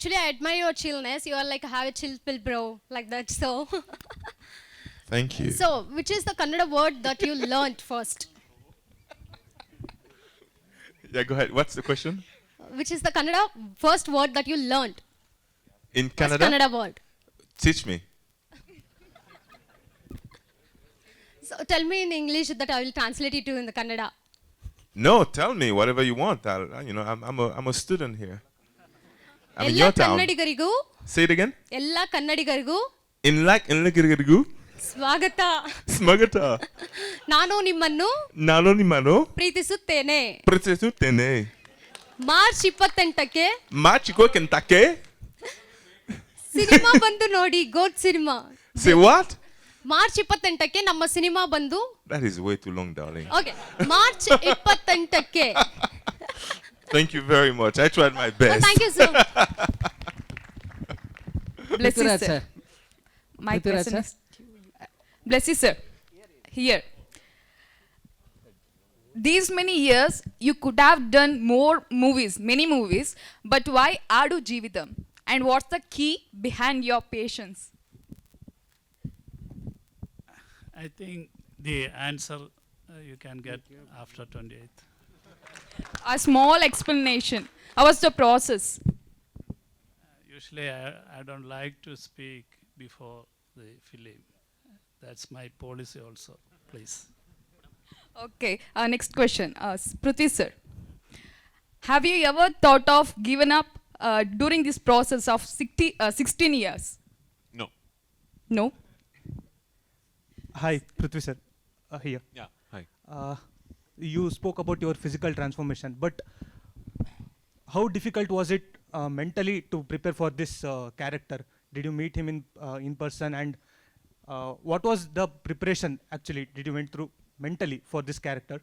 Actually, I admire your chillness. You are like, have a chill pill, bro, like that. So, Thank you. so which is the Kannada word that you learned first? Yeah, go ahead. What's the question? Which is the Kannada first word that you learned? In First Canada? Kannada word. Teach me. So tell me in English that I will translate it to in the Kannada. No, tell me whatever you want. I'm a student here. I'm in ಎಲ್ಲ your town. ಕನ್ನಡಿಗರಿಗೂ Say it again. ಎಲ್ಲ ಕನ್ನಡಿಗರಿಗೂ In ಸ್ವಾಗತ. Smagata. ನಾನು ನಿಮ್ಮನ್ನು Nano ni mano. ಪ್ರೀತಿಸುತ್ತೇನೆ. Prithviraj March 28ಕ್ಕೆ Machiko Kentake. Cinema ಬಂದು ನೋಡಿ. Goat cinema. Say what? March 28ಕ್ಕೆ ನಮ್ಮ ಸಿನಿಮಾ ಬಂದು. That is way too long, darling. Okay, March 28ಕ್ಕೆ. Thank you very much. I tried my best. Thank you, sir. Bless you, Prithviraj, sir. sir. My Prithviraj, question sir. is, bless you, sir. Here. These many years, you could have done more movies, many movies, but why Adu Jeevitam? And what's the key behind your patience? I think the answer you can get after 28th. A small explanation. How was the process? Usually I don't like to speak before the film. That's my policy also, please. Okay, next question. Prithvi sir, have you ever thought of giving up during this process of 16 years? No. No? Hi, Prithvi sir. Here. Yeah. Hi. You spoke about your physical transformation, but how difficult was it mentally to prepare for this character? Did you meet him in person, and what was the preparation actually did you went through mentally for this character?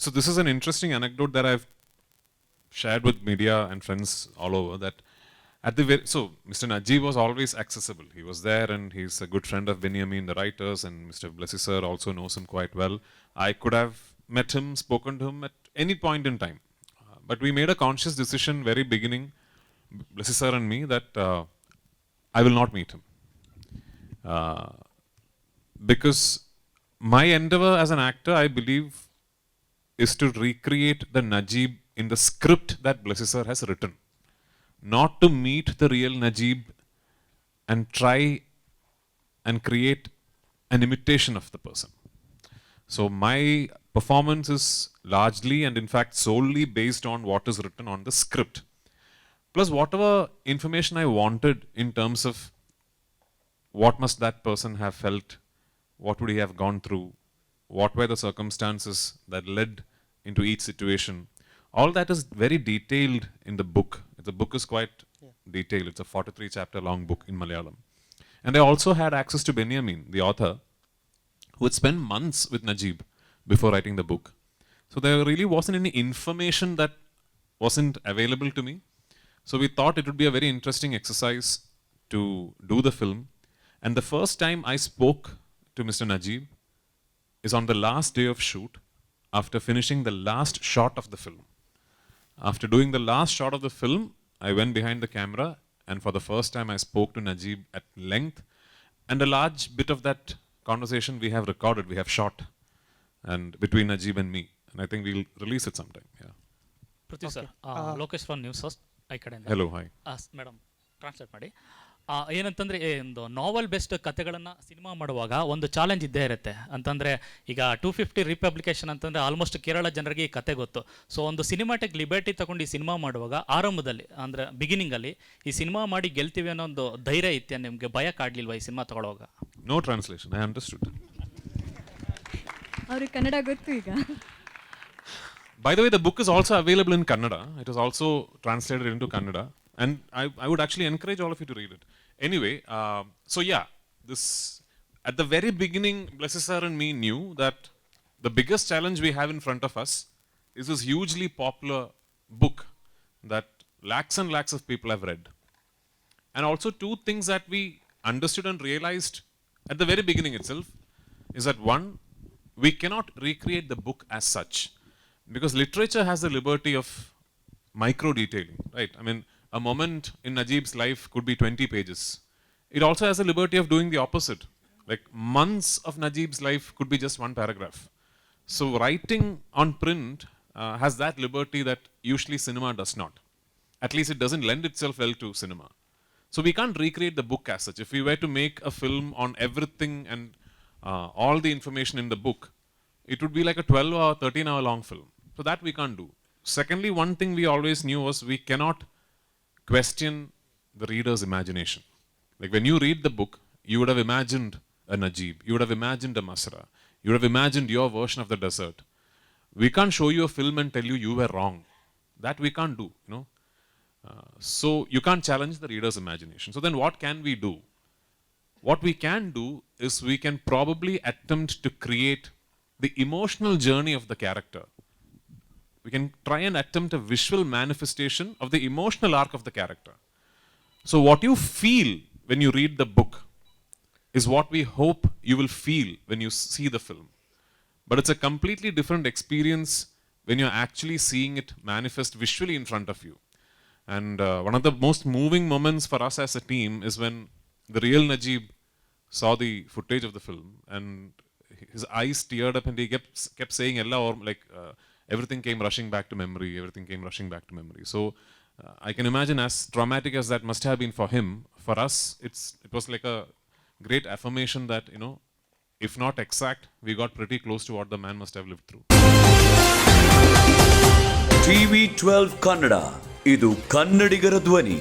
So this is an interesting anecdote that I've shared with media and friends all over. That at the so Mr. Najib was always accessible. He was there, and he's a good friend of Benjamin, the writers, and Mr. Blessy sir also knows him quite well. I could have met him, spoken to him at any point in time, but we made a conscious decision very beginning, Blessy sir and me, that I will not meet him because my endeavor as an actor, I believe, is to recreate the Najib in the script that Blessy sir has written, not to meet the real Najib and try and create an imitation of the person. So my performance is largely and in fact solely based on what is written on the script, plus whatever information I wanted in terms of what must that person have felt, what would he have gone through, what were the circumstances that led into each situation. All that is very detailed in the book. The book is quite detailed. It's a 43 chapter long book in Malayalam. And I also had access to Benjamin, the author, who would spend months with Najib before writing the book. So there really wasn't any information that wasn't available to me. So we thought it would be a very interesting exercise to do the film. And the first time I spoke to Mr. Najib is on the last day of shoot, after finishing the last shot of the film. After doing the last shot of the film, I went behind the camera, and for the first time I spoke to Najib at length, and a large bit of that conversation we have recorded, we have shot, and between Najib and me, and I think we'll release it sometime. Yeah. Prithvi sir, Lokesh from News First, I ಕಡೆಯಿಂದ. Hello, hi. Madam translate ಮಾಡಿ. ಏನಂತಂದರೆ ಒಂದು ನಾವೆಲ್ best ಕಥೆಗಳನ್ನು cinema ಮಾಡುವಾಗ ಒಂದು challenge ಇದ್ದೇ ಇರುತ್ತೆ. ಅಂತಂದರೆ ಈಗ 250 ರಿಪಬ್ಲಿಕೇಶನ್ ಅಂತಂದರೆ ಆಲ್ಮೋಸ್ಟ್ ಕೇರಳ ಜನರಿಗೆ ಈ ಕತೆ ಗೊತ್ತು. ಸೊ ಒಂದು ಸಿನಿಮಾಟಿಕ್ ಲಿಬರ್ಟಿ ತಗೊಂಡು ಈ ಸಿನಿಮಾ ಮಾಡುವಾಗ ಆರಂಭದಲ್ಲಿ ಅಂದರೆ ಬಿಗಿನಿಂಗಲ್ಲಿ ಈ ಸಿನಿಮಾ ಮಾಡಿ ಗೆಲ್ತೀವಿ ಅನ್ನೋ ಒಂದು ಧೈರ್ಯ ಇತ್ತೆ, ನಿಮಗೆ ಭಯ ಕಾಡಲಿಲ್ವಾ ಈ ಸಿನಿಮಾ ತಗೊಳ್ಳುವಾಗ? No translation, I understood. ಅವ್ರಿಗೆ ಕನ್ನಡ ಗೊತ್ತು ಈಗ. By the way, the book is also available in Kannada. It is also translated into Kannada. And I would actually encourage all of you to read it. Anyway, so yeah, this at the very beginning, Blessy sir and me knew that the biggest challenge we have in front of us is this hugely popular book that lakhs and lakhs of people have read. And also two things that we understood and realized at the very beginning itself is that one, we cannot recreate the book as such, because literature has the liberty of micro detailing, right? I mean, a moment in Najib's life could be 20 pages. It also has a liberty of doing the opposite. Like months of Najib's life could be just one paragraph. So writing on print has that liberty that usually cinema does not. At least it doesn't lend itself well to cinema. So we can't recreate the book as such. If we were to make a film on everything and all the information in the book, it would be like a 12 or 13 hour long film. So that we can't do. Secondly, one thing we always knew was we cannot question the reader's imagination. Like when you read the book, you would have imagined a Najib, you would have imagined a Masra, you would have imagined your version of the desert. We can't show you a film and tell you you were wrong. That we can't do, you know. So you can't challenge the reader's imagination. So then what can we do? What we can do is we can probably attempt to create the emotional journey of the character. We can try and attempt a visual manifestation of the emotional arc of the character. So what you feel when you read the book is what we hope you will feel when you see the film. But it's a completely different experience when you're actually seeing it manifest visually in front of you. And one of the most moving moments for us as a team is when the real Najib saw the footage of the film and his eyes teared up and he kept saying, everything came rushing back to memory, everything came rushing back to memory. So I can imagine as traumatic as that must have been for him, for us, it was like a great affirmation that, you know, if not exact, we got pretty close to what the man must have lived through. TV12 Kannada ಇದು ಕನ್ನಡಿಗರ ಧ್ವನಿ.